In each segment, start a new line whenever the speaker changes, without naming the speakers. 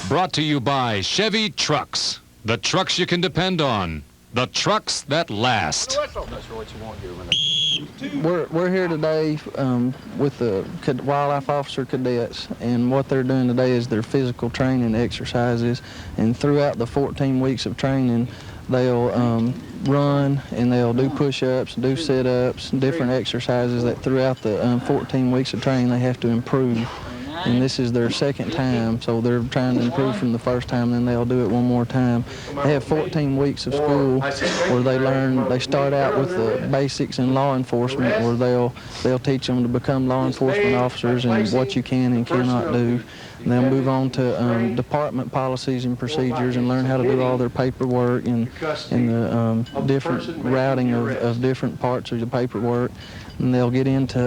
Brought to you by Chevy Trucks. The trucks you can depend on. The trucks that last.
We're here today with the wildlife officer cadets, and what they're doing today is their physical training exercises. And throughout the 14 weeks of training, they'll run and they'll do push-ups, do sit-ups, different exercises that throughout the 14 weeks of training they have to improve. And this is their second time, so they're trying to improve from the first time, then they'll do it one more time. They have 14 weeks of school where they start out with the basics in law enforcement, where they'll teach them to become law enforcement officers and what you can and cannot do. And they'll move on to department policies and procedures and learn how to do all their paperwork and the different routing of different parts of the paperwork. And they'll get into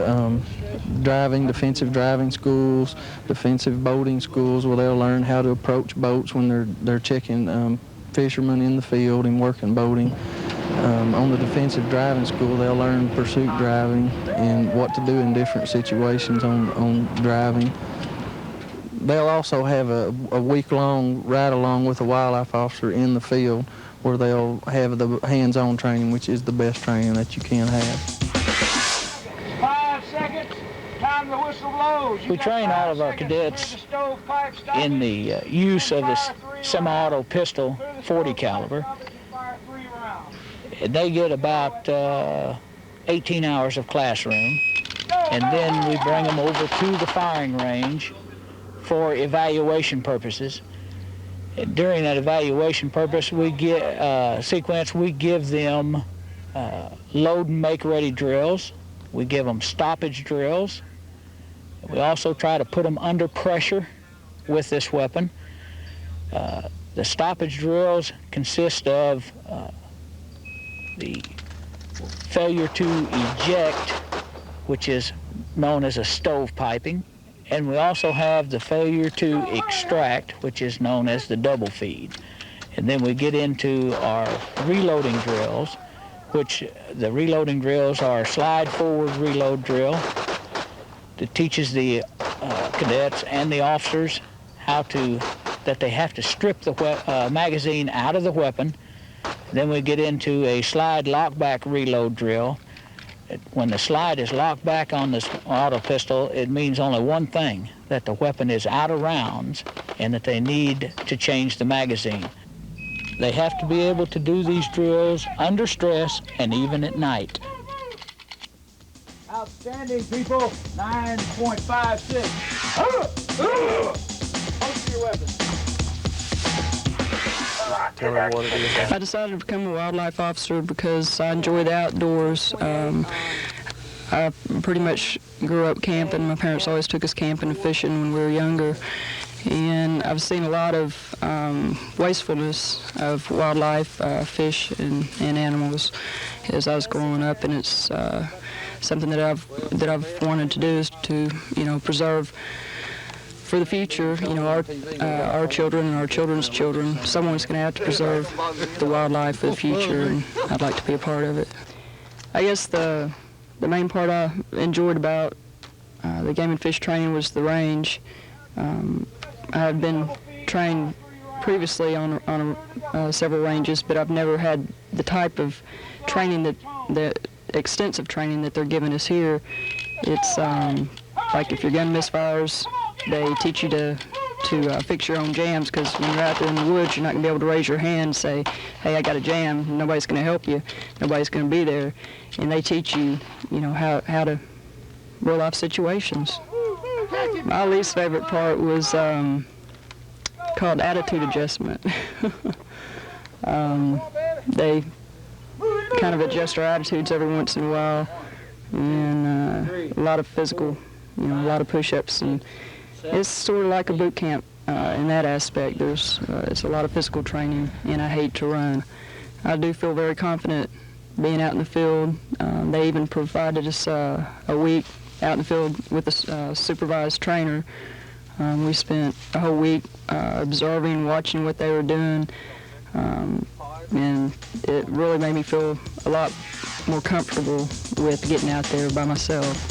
defensive driving schools, defensive boating schools, where they'll learn how to approach boats when they're checking fishermen in the field and working boating. On the defensive driving school, they'll learn pursuit driving and what to do in different situations on driving. They'll also have a week-long ride-along with a wildlife officer in the field, where they'll have the hands-on training, which is the best training that you can have.
5 seconds, time the whistle blows.
We train all of our cadets in the use of the semi-auto pistol 40 caliber. They get about 18 hours of classroom, and then we bring them over to the firing range for evaluation purposes. During that evaluation purpose, we give them load and make ready drills. We give them stoppage drills. We also try to put them under pressure with this weapon. The stoppage drills consist of the failure to eject, which is known as a stove piping, and we also have the failure to extract, which is known as the double feed. And then we get into our reloading drills, which the reloading drills are slide forward reload drill that teaches the cadets and the officers that they have to strip the magazine out of the weapon. Then we get into a slide lockback reload drill. When the slide is locked back on this auto pistol, it means only one thing, that the weapon is out of rounds and that they need to change the magazine. They have to be able to do these drills under stress and even at night.
Outstanding, people. 9.56. Hold your weapons.
Tell her what it is.
I decided to become a wildlife officer because I enjoy the outdoors. I pretty much grew up camping. My parents always took us camping and fishing when we were younger. And I've seen a lot of wastefulness of wildlife, fish and animals as I was growing up, and it's something that I've wanted to do is to preserve for the future. Our children and our children's children. Someone's going to have to preserve the wildlife for the future, and I'd like to be a part of it. I guess the main part I enjoyed about the game and fish training was the range. I've been trained previously on several ranges, but I've never had the type of training the extensive training that they're giving us here. It's like if your gun misfires, they teach you to fix your own jams, because when you're out there in the woods, you're not going to be able to raise your hand and say, hey, I got a jam. Nobody's going to help you. Nobody's going to be there. And they teach you, how to roll off situations. My least favorite part was called attitude adjustment. They kind of adjust our attitudes every once in a while, and a lot of physical, a lot of push-ups, and it's sort of like a boot camp in that aspect. It's a lot of physical training, and I hate to run. I do feel very confident being out in the field. They even provided us a week out in the field with a supervised trainer. We spent a whole week observing, watching what they were doing, and it really made me feel a lot more comfortable with getting out there by myself.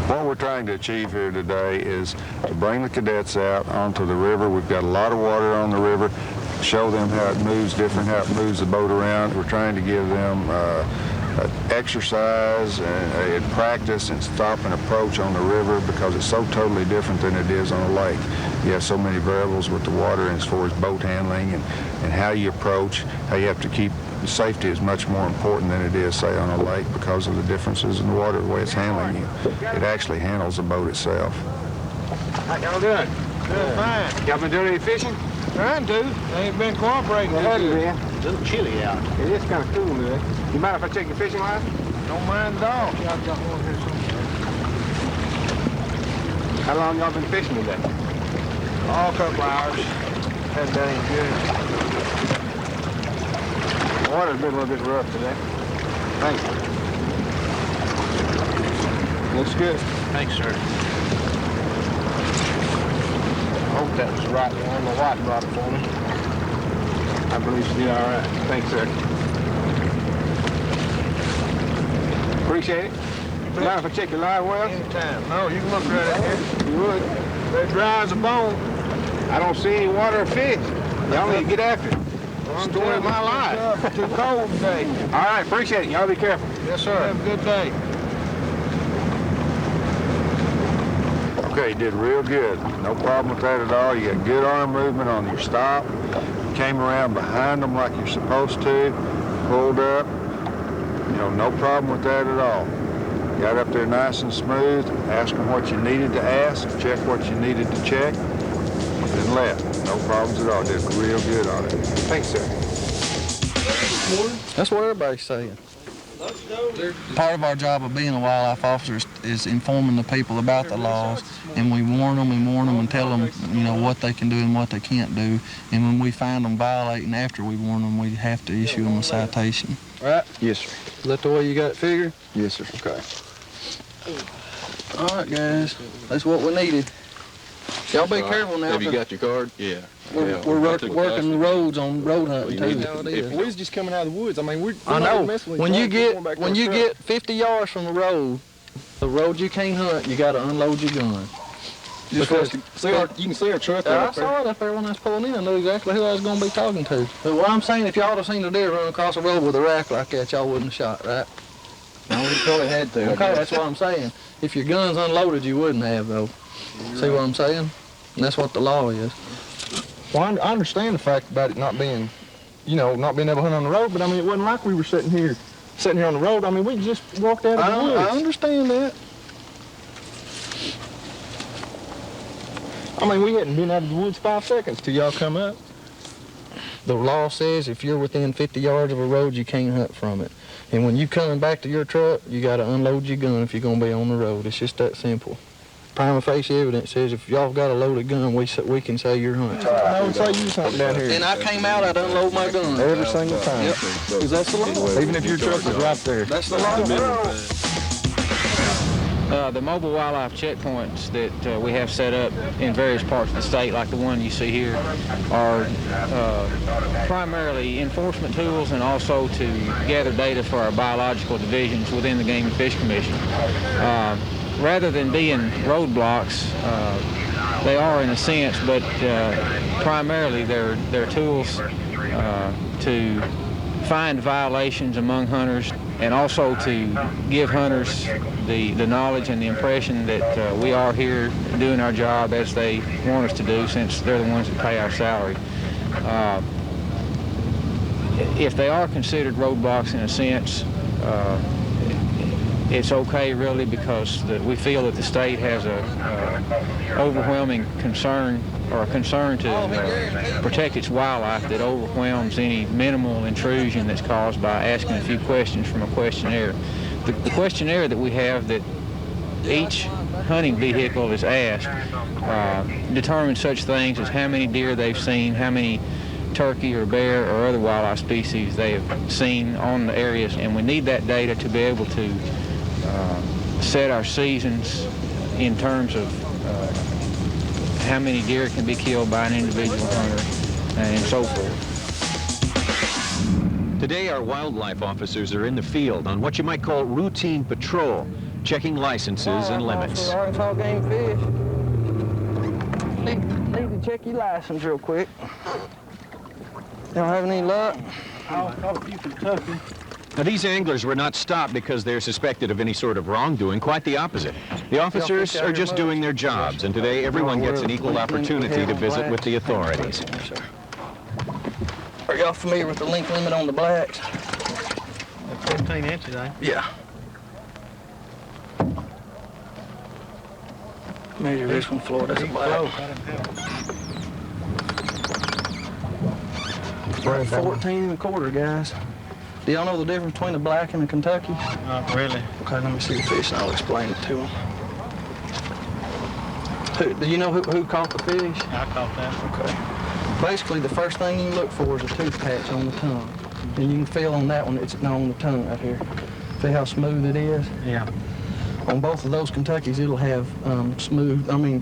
What we're trying to achieve here today is to bring the cadets out onto the river. We've got a lot of water on the river, show them how it moves different, how it moves the boat around. We're trying to give them exercise and practice and stop and approach on the river because it's so totally different than it is on a lake. You have so many variables with the water as far as boat handling and how you approach, how you have to keep safety is much more important than it is, say, on a lake because of the differences in the water, the way it's handling you. It actually handles the boat itself.
How y'all doing? Doing fine. Y'all been doing any fishing? Trying to. They ain't been cooperating.
It hasn't been. It's a little chilly out.
It is kind of cool today. You mind if I check your fishing line? Don't mind at all. Y'all got one here somewhere. How long y'all been fishing today? Oh, a couple hours. Hadn't done any good. The water's been a little bit rough today. Thanks. Looks good.
Thanks, sir.
I hope that was the right one. My wife brought it for me. I believe she did all right. Thanks, sir. Appreciate it. Mind if I check your live well? Anytime. No, you can look right at here. You would. They're dry as a bone. I don't see any water or fish. Y'all need to get after it. Story of my life. Too cold today. All right, appreciate it. Y'all be careful. Yes, sir. Have a good day.
Okay, you did real good. No problem with that at all. You got good arm movement on your stop. You came around behind them like you're supposed to. Pulled up. You know, no problem with that at all. Got up there nice and smooth. Asked them what you needed to ask. Check what you needed to check. And left. No problems at all. Did real good on it.
Thanks, sir.
That's what everybody's saying. Part of our job of being a wildlife officer is informing the people about the laws, and we warn them and tell them, you know, what they can do and what they can't do. And when we find them violating after we warn them, we have to issue them a citation.
Right?
Yes, sir. Is that the way you got it figured?
Yes, sir.
Okay. All right, guys. That's what we needed. Y'all be careful now.
Have you got your card? Yeah.
We're working the roads on road hunting too.
If we was just coming out of the woods, I mean, we're
I know.
not messing with
When you
each other. We're going back to the truck.
get 50 yards from the road you can't hunt, you got to unload your gun.
You can see our truck
I
up there.
saw it up there when I was pulling in. I knew exactly who I was going to be talking to. But what I'm saying, if y'all would have seen the deer run across the road with a rack like that, y'all wouldn't have shot, right?
No, we probably had to.
Okay, that's what I'm saying. If your gun's unloaded, you wouldn't have, though. See what I'm saying? And that's what the law is.
Well, I understand the fact about it not being, you know, not being able to hunt on the road, but I mean, it wasn't like we were sitting here on the road. I mean, we just walked out of the woods.
I understand that.
I mean, we hadn't been out of the woods 5 seconds till y'all come up.
The law says if you're within 50 yards of a road, you can't hunt from it. And when you coming back to your truck, you got to unload your gun if you're going to be on the road. It's just that simple. Prima facie evidence says if y'all got a loaded gun, we can say you're hunting.
I would say you was hunting down here.
And I came out, I'd unload my gun.
Every single time.
Yep. Because that's the law.
Even if your truck was right there.
That's the law.
The mobile wildlife checkpoints that we have set up in various parts of the state, like the one you see here, are primarily enforcement tools and also to gather data for our biological divisions within the Game and Fish Commission. Rather than being roadblocks, they are in a sense, but primarily they're tools to find violations among hunters and also to give hunters the knowledge and the impression that we are here doing our job as they want us to do, since they're the ones that pay our salary. If they are considered roadblocks in a sense, it's okay really, because we feel that the state has a overwhelming concern, or a concern to protect its wildlife that overwhelms any minimal intrusion that's caused by asking a few questions from a questionnaire. The questionnaire that we have that each hunting vehicle is asked determines such things as how many deer they've seen, how many turkey or bear or other wildlife species they have seen on the areas, and we need that data to be able to set our seasons in terms of how many deer can be killed by an individual hunter and so forth.
Today, our wildlife officers are in the field on what you might call routine patrol.
checking licenses and limits.
Arkansas Game Fish. Need to check your license real quick. Don't have any luck?
I'll call you Kentucky.
Now, these anglers were not stopped because they're suspected of any sort of wrongdoing. Quite the oppososite. The officers are just doing their jobs, and today everyone gets an equal opportunity to visit with the authorities.
Are y'all familiar with the length limit on the blacks?
14 inches, eh?
Yeah. Measure this one, Floyd. That's a black. 14 1/4, guys. Do y'all know the difference between a black and a Kentucky?
Not really.
Okay, let me see the fish and I'll explain it to them. Do you know who caught the fish?
I caught that.
Okay. Basically, the first thing you look for is a tooth patch on the tongue. And you can feel on that one, it's on the tongue right here. See how smooth it is?
Yeah.
On both of those Kentuckys, it'll have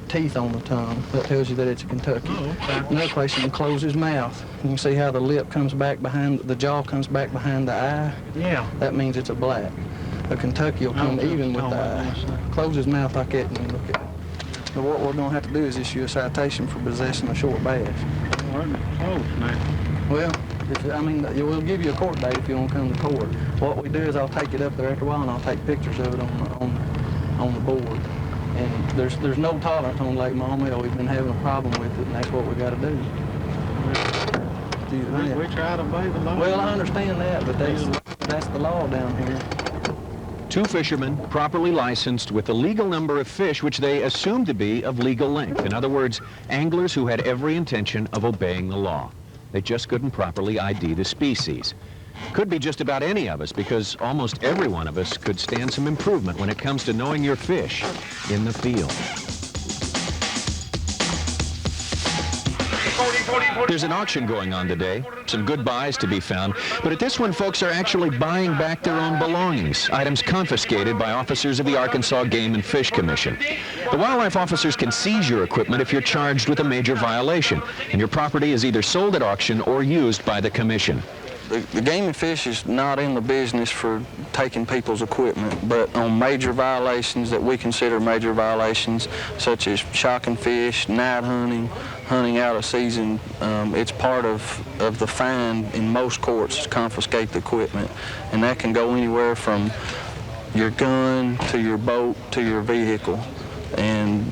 teeth on the tongue. That tells you that it's a Kentucky.
Oh, okay.
Another place, you can close his mouth. You can see how the lip comes back behind, the jaw comes back behind the eye.
Yeah.
That means it's a black. A Kentucky will come even with the eye. Close his mouth like that and you look at it. But what we're going to have to do is issue a citation for possessing a short bass.
Close, man.
Well, we'll give you a court date if you want to come to court. What we do is I'll take it up there after a while and I'll take pictures of it on the board. And there's no tolerance on Lake Maumelle. We've been having a problem with it, and that's what we got to do.
We try to obey the law.
Well, I understand that, but that's the law down here.
Two fishermen properly licensed with the legal number of fish which they assumed to be of legal length. In other words, anglers who had every intention of obeying the law. They just couldn't properly ID the species. Could be just about any of us, because almost every one of us could stand some improvement when it comes to knowing your fish in the field. There's an auction going on today. Some good buys to be found. But at this one, folks are actually buying back their own belongings, items confiscated by officers of the Arkansas Game and Fish Commission. The wildlife officers can seize your equipment if you're charged with a major violation, and your property is either sold at auction or used by the commission.
The Game and Fish is not in the business for taking people's equipment, but on major violations that we consider major violations, such as shocking fish, night hunting, hunting out of season, it's part of the fine in most courts to confiscate the equipment. And that can go anywhere from your gun to your boat to your vehicle. And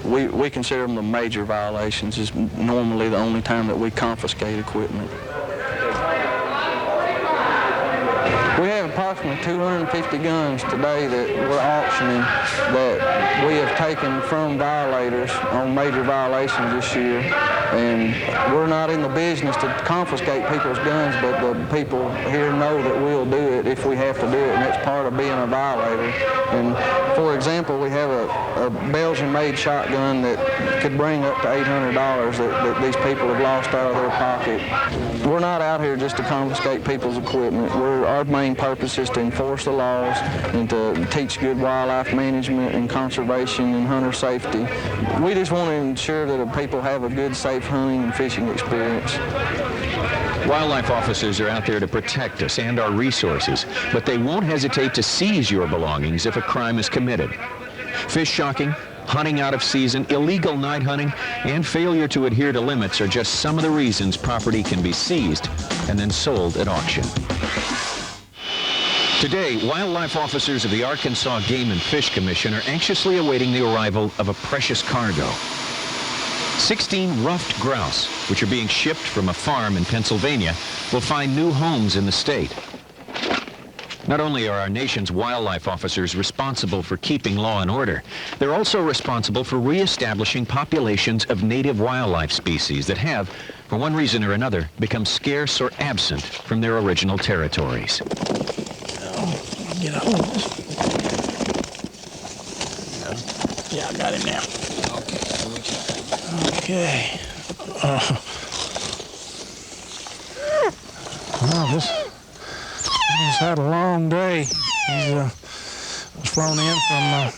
we consider them the major violations. Is normally the only time that we confiscate equipment. We have approximately 250 guns today that we're auctioning that we have taken from violators on major violations this year. And we're not in the business to confiscate people's guns, but the people here know that we'll do it if we have to do it, and that's part of being a violator. And for example, we have a Belgian-made shotgun that could bring up to $800 that these people have lost out of their pocket. We're not out here just to confiscate people's equipment. Our main purpose is to enforce the laws and to teach good wildlife management and conservation and hunter safety. We just want to ensure that the people have a good, safe hunting and fishing experience.
Wildlife officers are out there to protect us and our resources, but they won't hesitate to seize your belongings if a crime is committed. Fish shocking, hunting out of season, illegal night hunting, and failure to adhere to limits are just some of the reasons property can be seized and then sold at auction. Today, wildlife officers of the Arkansas Game and Fish Commission are anxiously awaiting the arrival of a precious cargo. 16 ruffed grouse, which are being shipped from a farm in Pennsylvania, will find new homes in the state. Not only are our nation's wildlife officers responsible for keeping law and order, they're also responsible for reestablishing populations of native wildlife species that have, for one reason or another, become scarce or absent from their original territories.
Get a hold of this. Yeah, I got it now. Okay.
Well, he's had a long day. He was flown in from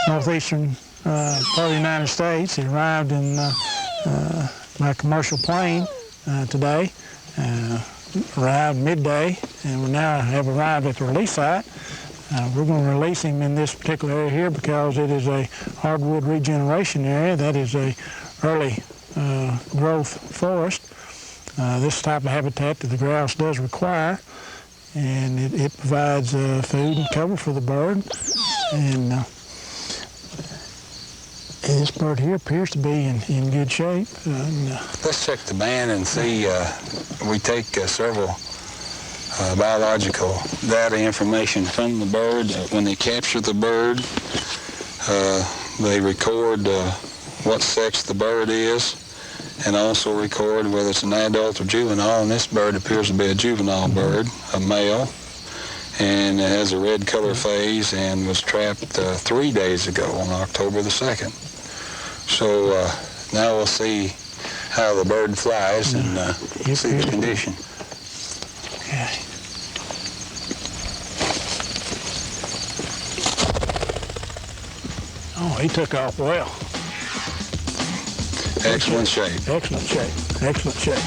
northeastern part of the United States. He arrived in by commercial plane today. Arrived midday, and we now have arrived at the release site. We're going to release him in this particular area here because it is a hardwood regeneration area. That is a early growth forest. This type of habitat that the grouse does require, and it provides food and cover for the bird. And this bird here appears to be in good shape.
Let's check the band and see. We take several biological data information from the bird. When they capture the bird, they record what sex the bird is, and also record whether it's an adult or juvenile. And this bird appears to be a juvenile bird, a male, and it has a red color phase and was trapped 3 days ago on October the 2nd. So now we'll see how the bird flies and see the condition.
Okay. Oh, he took off well.
Excellent shape.
Excellent shape. Excellent shape.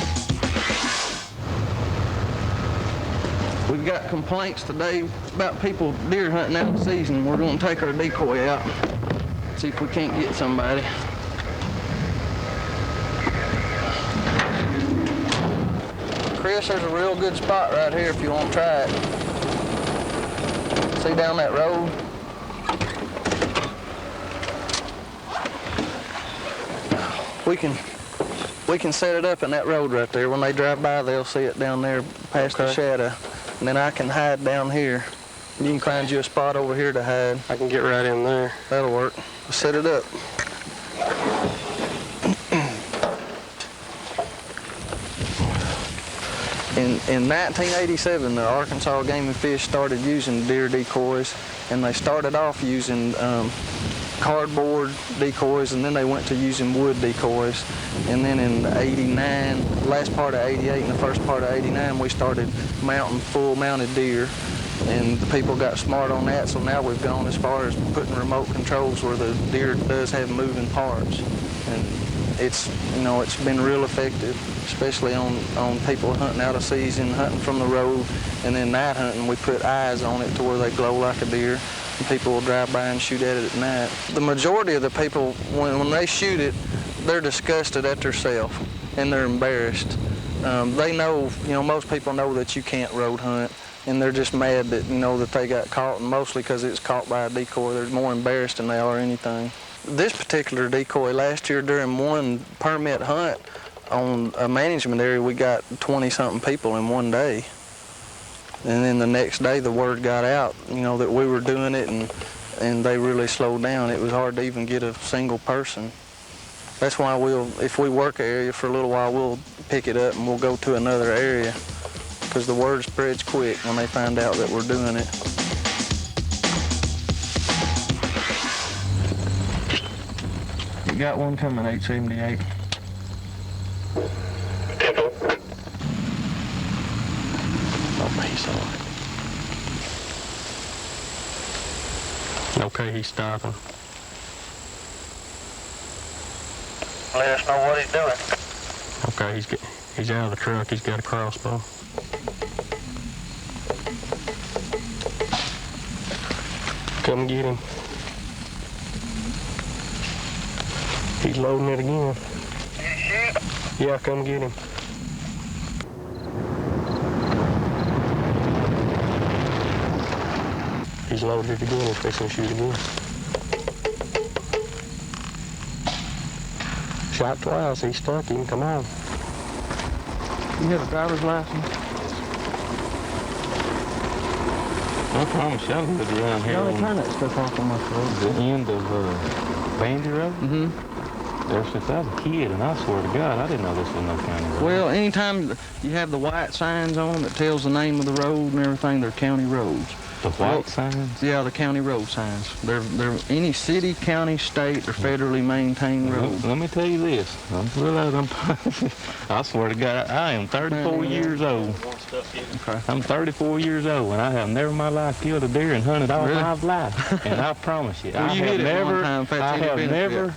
We've got complaints today about people deer hunting out of season. We're going to take our decoy out, see if we can't get somebody. Chris, there's a real good spot right here if you want to try it. See down that road? We can set it up in that road right there. When they drive by, they'll see it down there past the shadow. And then I can hide down here. You can find you a spot over here to hide.
I can get right in there.
That'll work. Set it up. In 1987, the Arkansas Game and Fish started using deer decoys, and they started off using cardboard decoys, and then they went to using wood decoys. And then in 89, last part of 88 and the first part of 89, we started mounting full mounted deer, and the people got smart on that, so now we've gone as far as putting remote controls where the deer does have moving parts. And it's been real effective, especially on people hunting out of season, hunting from the road, and then night hunting. We put eyes on it to where they glow like a deer, and people will drive by and shoot at it at night. The majority of the people, when they shoot it, they're disgusted at themselves, and they're embarrassed. They know, most people know that you can't road hunt, and they're just mad that, that they got caught, and mostly because it's caught by a decoy. They're more embarrassed than they are anything. This particular decoy, last year during one permit hunt on a management area, we got 20-something people in one day. And then the next day the word got out, that we were doing it, and they really slowed down. It was hard to even get a single person. That's why if we work an area for a little while, we'll pick it up and we'll go to another area, because the word spreads quick when they find out that we're doing it. You got one coming, 878.
Okay, he's stopping.
Let us know what he's doing.
Okay, he's out of the truck. He's got a crossbow. Come get him. He's loading it again.
Did he shoot?
Yeah, come get him. He's loaded it again. He's fixing to shoot again. Shot twice. He's stuck him. Come on.
You have a driver's license?
I promise you, I lived around here.
They turn that stuff off on my road.
The end of Bandy Road?
Mm-hmm.
Ever since I was a kid, and I swear to God, I didn't know this was no county road.
Well, anytime you have the white signs on them that tells the name of the road and everything, they're county roads.
The white signs?
Yeah, the county road signs. They're any city, county, state, or federally maintained road.
Let me tell you this. I swear to God, I am 34 years old.
Okay.
I'm 34 years old, and I have never in my life killed a deer and hunted all my life. And I promise you,
Well,
I have never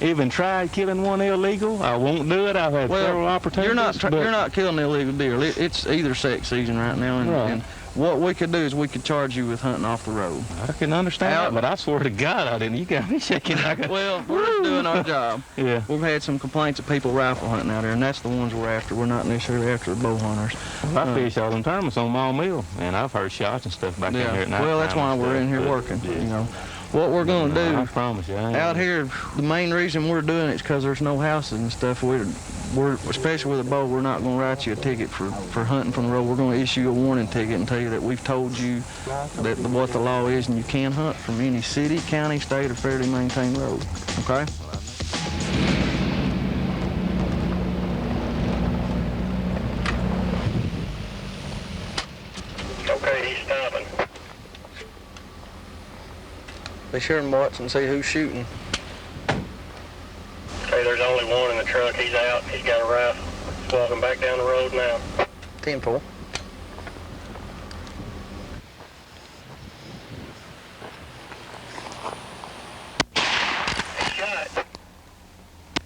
even tried killing one illegal. I won't do it. I've had several opportunities.
You're not killing illegal deer. It's either sex season right now, and What we could do is we could charge you with hunting off the road.
I can understand that, but I swear to God I didn't. You got me shaking.
Well, we're just doing our job.
Yeah.
We've had some complaints of people rifle hunting out there, and that's the ones we're after. We're not necessarily after the bow hunters.
I fish all them tournaments on Mall Mill, and I've heard shots and stuff back in here at night.
Well, that's why we're in here working,
yeah.
you know. What we're going to do,
I promise you,
out here, the main reason we're doing it is because there's no houses and stuff. We're especially with a bow, we're not going to write you a ticket for hunting from the road. We're going to issue a warning ticket and tell you that we've told you that what the law is, and you can hunt from any city, county, state, or federally maintained road. Okay?
Okay, he's stopping.
Be sure and watch and see who's shooting.
Okay, there's only one in the truck. He's out. He's got a rifle. He's walking back down the road now.
10-4.
He shot.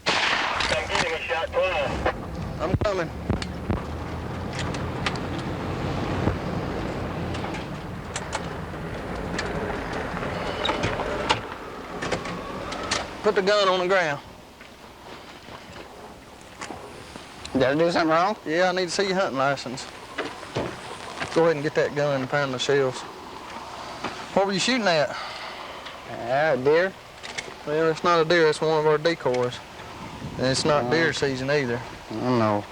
Come get him. He shot twice.
I'm coming. Put the gun on the ground.
Did I do something wrong?
Yeah, I need to see your hunting license. Go ahead and get that gun and find the shells. What were you shooting at?
Deer.
Well, it's not a deer, it's one of our decoys. And it's not deer season either.
I don't know.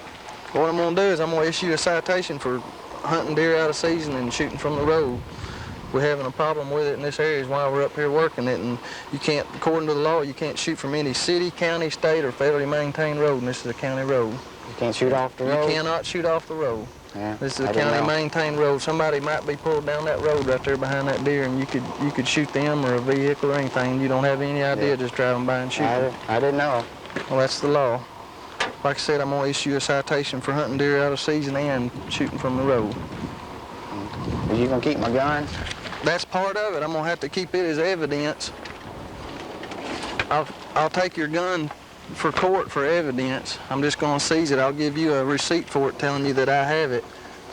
What I'm gonna do is I'm gonna issue a citation for hunting deer out of season and shooting from the road. We're having a problem with it in this area is why we're up here working it, and you can't, according to the law, you can't shoot from any city, county, state, or federally maintained road, and this is a county road.
You can't shoot off the road?
You cannot shoot off the road.
Yeah,
this is a county maintained road. Somebody might be pulled down that road right there behind that deer, and you could shoot them or a vehicle or anything. You don't have any idea just driving by and shooting.
I didn't know.
Well, that's the law. Like I said, I'm gonna issue a citation for hunting deer out of season and shooting from the road.
Are you gonna keep my gun?
That's part of it. I'm gonna have to keep it as evidence. I'll take your gun for court for evidence. I'm just gonna seize it. I'll give you a receipt for it telling you that I have it.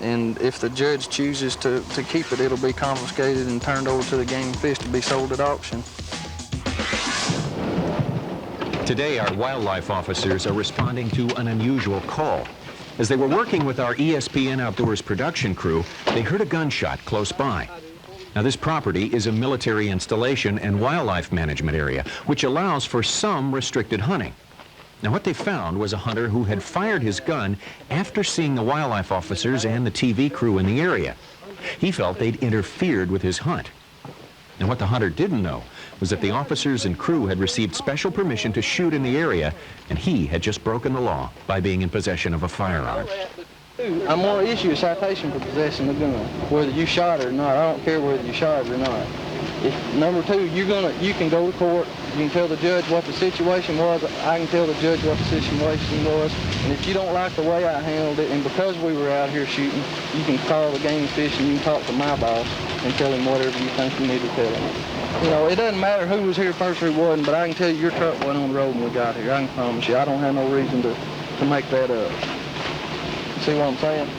And if the judge chooses to keep it, it'll be confiscated and turned over to the Game and Fish to be sold at auction.
Today, our wildlife officers are responding to an unusual call. As they were working with our ESPN Outdoors production crew, they heard a gunshot close by. Now, this property is a military installation and wildlife management area, which allows for some restricted hunting. Now, what they found was a hunter who had fired his gun after seeing the wildlife officers and the TV crew in the area. He felt they'd interfered with his hunt. And what the hunter didn't know was that the officers and crew had received special permission to shoot in the area, and he had just broken the law by being in possession of a firearm.
I'm going to issue a citation for possessing the gun, whether you shot it or not. I don't care whether you shot it or not. Number two, you can go to court. You can tell the judge what the situation was. I can tell the judge what the situation was. And if you don't like the way I handled it, and because we were out here shooting, you can call the Game and Fish and you can talk to my boss and tell him whatever you think you need to tell him. You know, it doesn't matter who was here first or who wasn't, but I can tell you your truck wasn't on the road when we got here. I can promise you. I don't have no reason to make that up. See what I'm saying?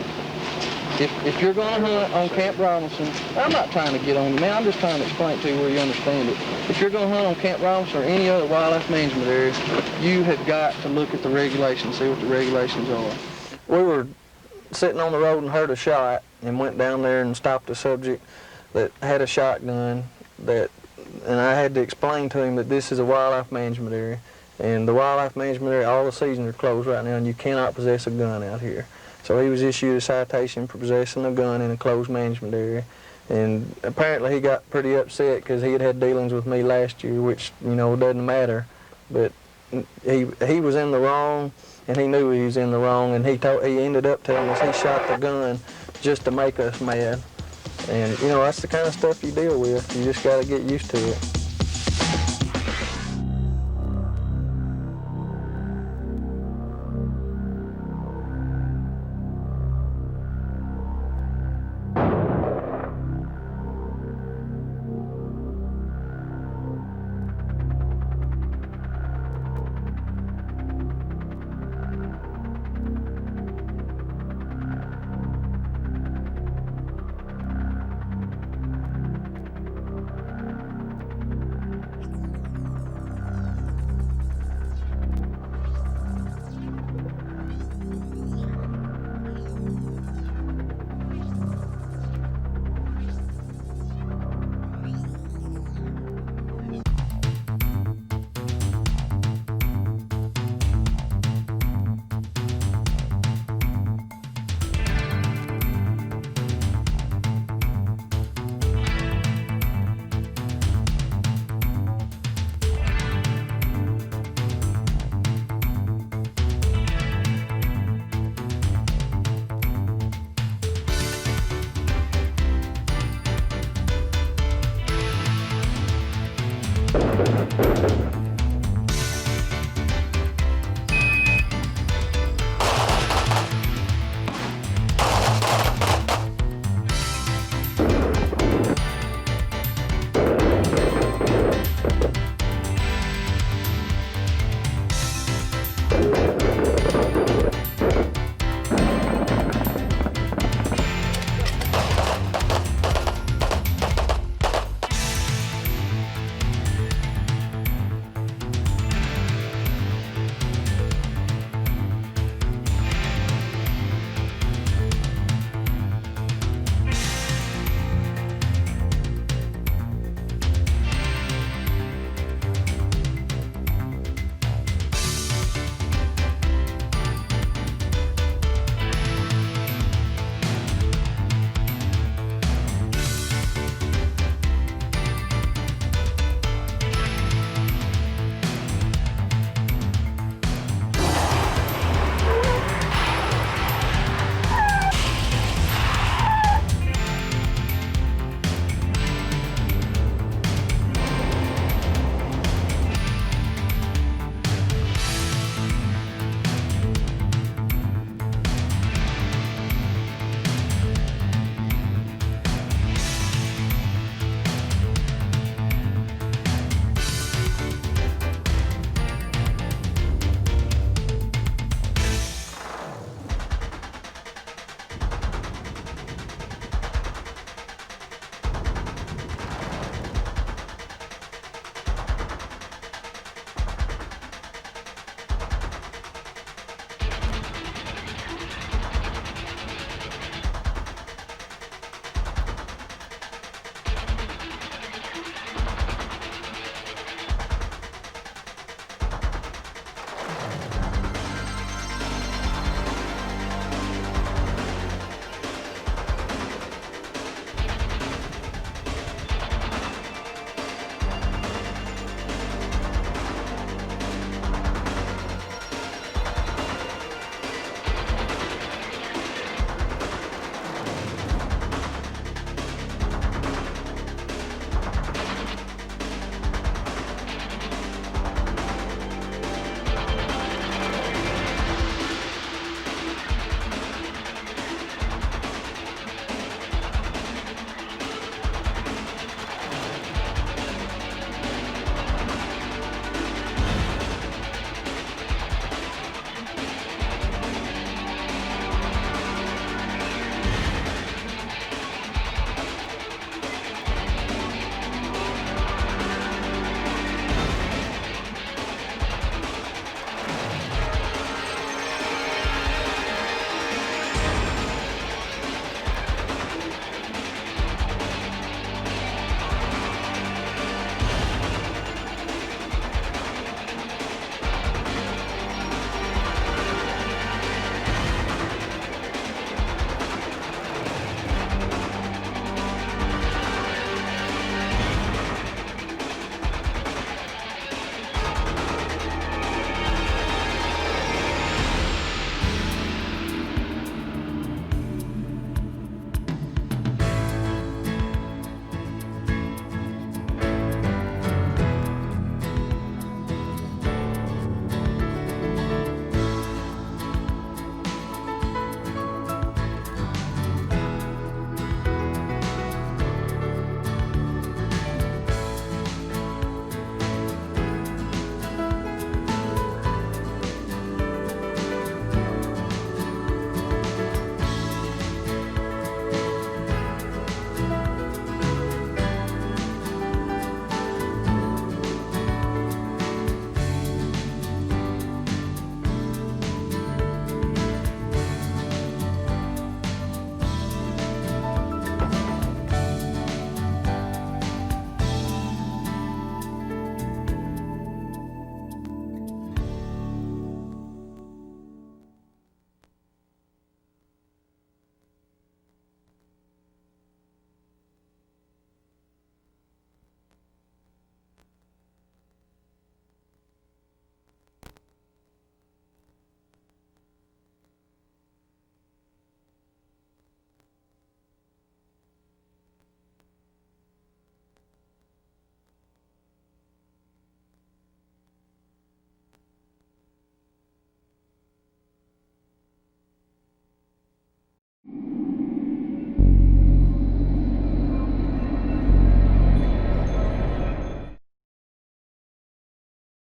If you're going to hunt on Camp Robinson, I'm not trying to get on you, man. I'm just trying to explain to you where you understand it. If you're going to hunt on Camp Robinson or any other wildlife management area, you have got to look at the regulations, see what the regulations are. We were sitting on the road and heard a shot and went down there and stopped a subject that had a shotgun and I had to explain to him that this is a wildlife management area. And the wildlife management area, all the seasons are closed right now, and you cannot possess a gun out here. So he was issued a citation for possessing a gun in a closed management area. And apparently he got pretty upset because he had had dealings with me last year, which, you know, doesn't matter. But he was in the wrong, and he knew he was in the wrong, and he ended up telling us he shot the gun just to make us mad. And, you know, that's the kind of stuff you deal with. You just got to get used to it.